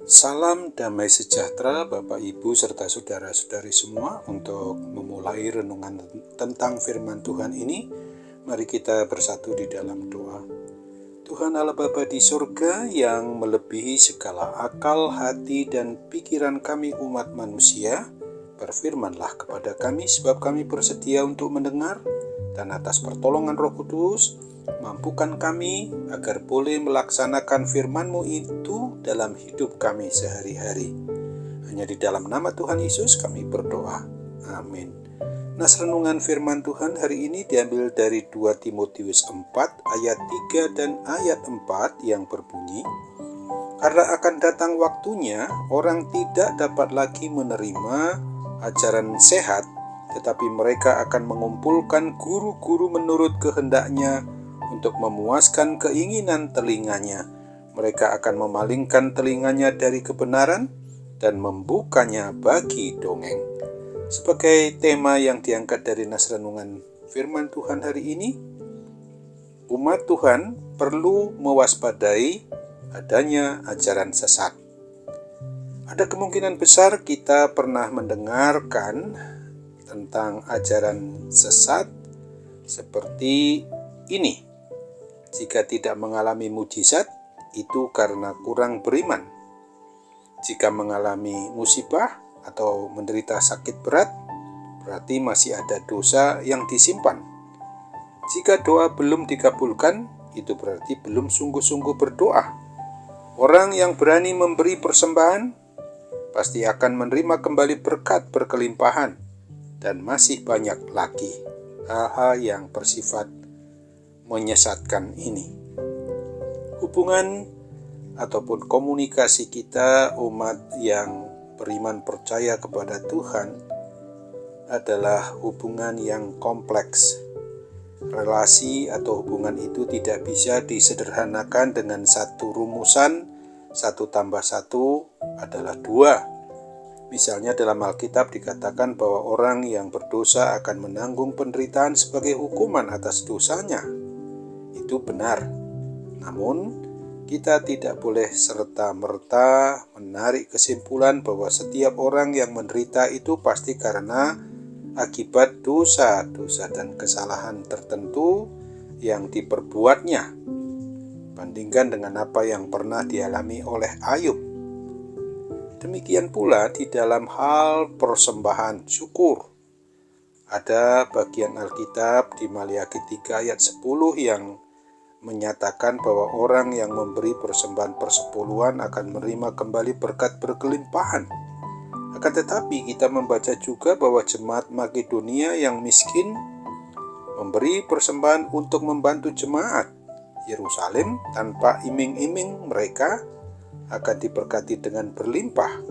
Salam damai sejahtera Bapak Ibu serta saudara-saudari semua. Untuk memulai renungan tentang firman Tuhan ini, mari kita bersatu di dalam doa. Tuhan Allah Bapa di surga yang melebihi segala akal, hati, dan pikiran kami umat manusia, berfirmanlah kepada kami sebab kami bersedia untuk mendengar, dan atas pertolongan Roh Kudus, mampukan kami agar boleh melaksanakan firman-Mu itu dalam hidup kami sehari-hari. Hanya di dalam nama Tuhan Yesus kami berdoa. Amin. Nas renungan firman Tuhan hari ini diambil dari 2 Timotius 4 ayat 3 dan ayat 4 yang berbunyi, "Karena akan datang waktunya orang tidak dapat lagi menerima ajaran sehat, tetapi mereka akan mengumpulkan guru-guru menurut kehendaknya untuk memuaskan keinginan telinganya. Mereka akan memalingkan telinganya dari kebenaran dan membukanya bagi dongeng." Sebagai tema yang diangkat dari nas renungan firman Tuhan hari ini, umat Tuhan perlu mewaspadai adanya ajaran sesat. Ada kemungkinan besar kita pernah mendengarkan tentang ajaran sesat seperti ini. Jika tidak mengalami mujizat, itu karena kurang beriman. Jika mengalami musibah atau menderita sakit berat, berarti masih ada dosa yang disimpan. Jika doa belum dikabulkan, itu berarti belum sungguh-sungguh berdoa. Orang yang berani memberi persembahan pasti akan menerima kembali berkat berkelimpahan, dan masih banyak lagi hal-hal yang bersifat menyesatkan ini. Hubungan ataupun komunikasi kita umat yang beriman percaya kepada Tuhan adalah hubungan yang kompleks. Relasi atau hubungan itu tidak bisa disederhanakan dengan satu rumusan 1+1 adalah 2. Misalnya dalam Alkitab dikatakan bahwa orang yang berdosa akan menanggung penderitaan sebagai hukuman atas dosanya. Itu benar. Namun, kita tidak boleh serta-merta menarik kesimpulan bahwa setiap orang yang menderita itu pasti karena akibat dosa-dosa dan kesalahan tertentu yang diperbuatnya. Bandingkan dengan apa yang pernah dialami oleh Ayub. Demikian pula di dalam hal persembahan syukur. Ada bagian Alkitab di Maliaki 3 ayat 10 yang menyatakan bahwa orang yang memberi persembahan persepuluhan akan menerima kembali berkat berkelimpahan. Akan tetapi kita membaca juga bahwa jemaat Makedonia yang miskin memberi persembahan untuk membantu jemaat Yerusalem tanpa iming-iming. Mereka akan diberkati dengan berlimpah.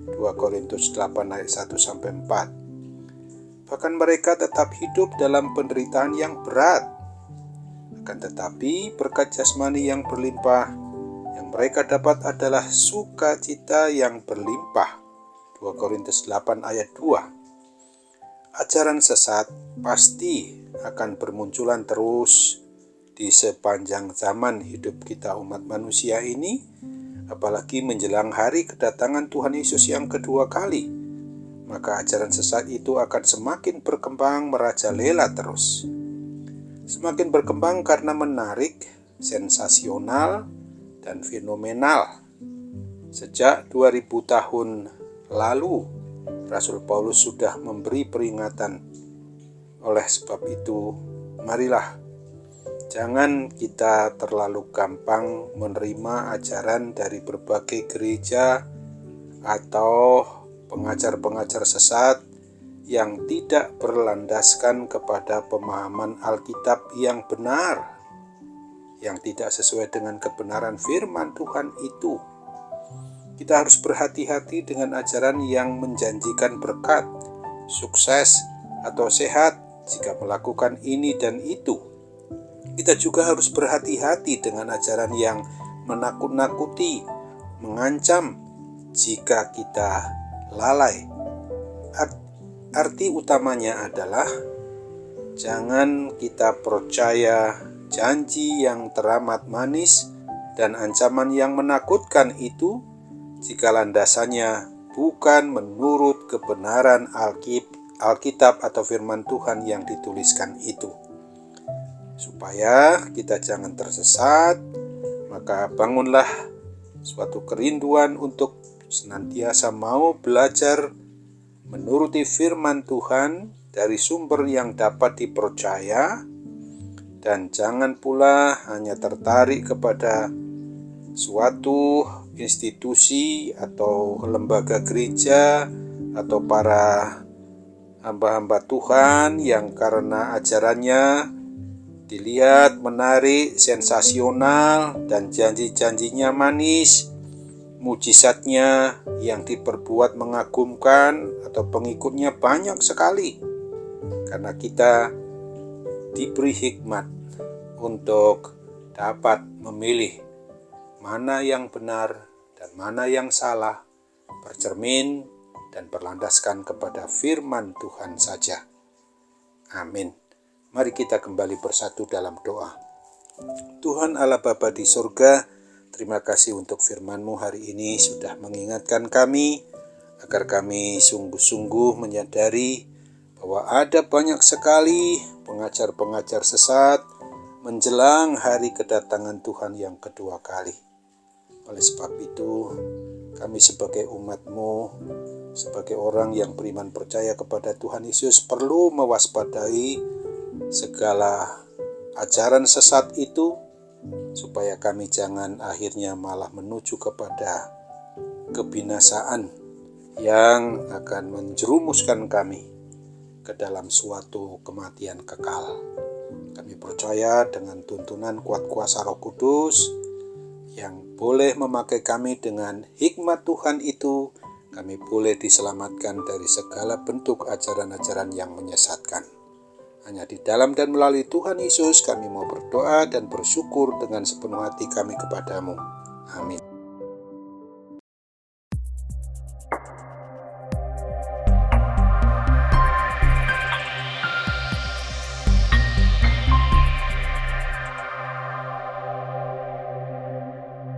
2 Korintus 8 ayat 1-4. Bahkan mereka tetap hidup dalam penderitaan yang berat. Akan tetapi berkat jasmani yang berlimpah yang mereka dapat adalah sukacita yang berlimpah. 2 Korintus 8 ayat 2. Ajaran sesat pasti akan bermunculan terus di sepanjang zaman hidup kita umat manusia ini, apalagi menjelang hari kedatangan Tuhan Yesus yang kedua kali. Maka ajaran sesat itu akan semakin berkembang merajalela terus. Semakin berkembang karena menarik, sensasional, dan fenomenal. Sejak 2000 tahun lalu, Rasul Paulus sudah memberi peringatan. Oleh sebab itu, marilah jangan kita terlalu gampang menerima ajaran dari berbagai gereja atau pengajar-pengajar sesat yang tidak berlandaskan kepada pemahaman Alkitab yang benar, yang tidak sesuai dengan kebenaran firman Tuhan itu. Kita harus berhati-hati dengan ajaran yang menjanjikan berkat, sukses, atau sehat jika melakukan ini dan itu. Kita juga harus berhati-hati dengan ajaran yang menakut-nakuti, mengancam jika kita lalai. Arti utamanya adalah jangan kita percaya janji yang teramat manis dan ancaman yang menakutkan itu jika landasannya bukan menurut kebenaran Alkitab atau firman Tuhan yang dituliskan itu. Supaya kita jangan tersesat, maka bangunlah suatu kerinduan untuk senantiasa mau belajar menuruti firman Tuhan dari sumber yang dapat dipercaya, dan jangan pula hanya tertarik kepada suatu institusi atau lembaga gereja atau para hamba-hamba Tuhan yang karena ajarannya dilihat menarik, sensasional, dan janji-janjinya manis, mujizatnya yang diperbuat mengagumkan atau pengikutnya banyak sekali. Karena kita diberi hikmat untuk dapat memilih mana yang benar dan mana yang salah, bercermin dan berlandaskan kepada firman Tuhan saja. Amin. Mari kita kembali bersatu dalam doa. Tuhan Allah Bapa di surga, terima kasih untuk firman-Mu hari ini sudah mengingatkan kami agar kami sungguh-sungguh menyadari bahwa ada banyak sekali pengajar-pengajar sesat menjelang hari kedatangan Tuhan yang kedua kali. Oleh sebab itu, kami sebagai umat-Mu, sebagai orang yang beriman percaya kepada Tuhan Yesus, perlu mewaspadai segala ajaran sesat itu, supaya kami jangan akhirnya malah menuju kepada kebinasaan yang akan menjerumuskan kami ke dalam suatu kematian kekal. Kami percaya dengan tuntunan kuat kuasa Roh Kudus yang boleh memakai kami dengan hikmat Tuhan itu, kami boleh diselamatkan dari segala bentuk ajaran-ajaran yang menyesatkan. Hanya di dalam dan melalui Tuhan Yesus kami mau berdoa dan bersyukur dengan sepenuh hati kami kepadamu. Amin.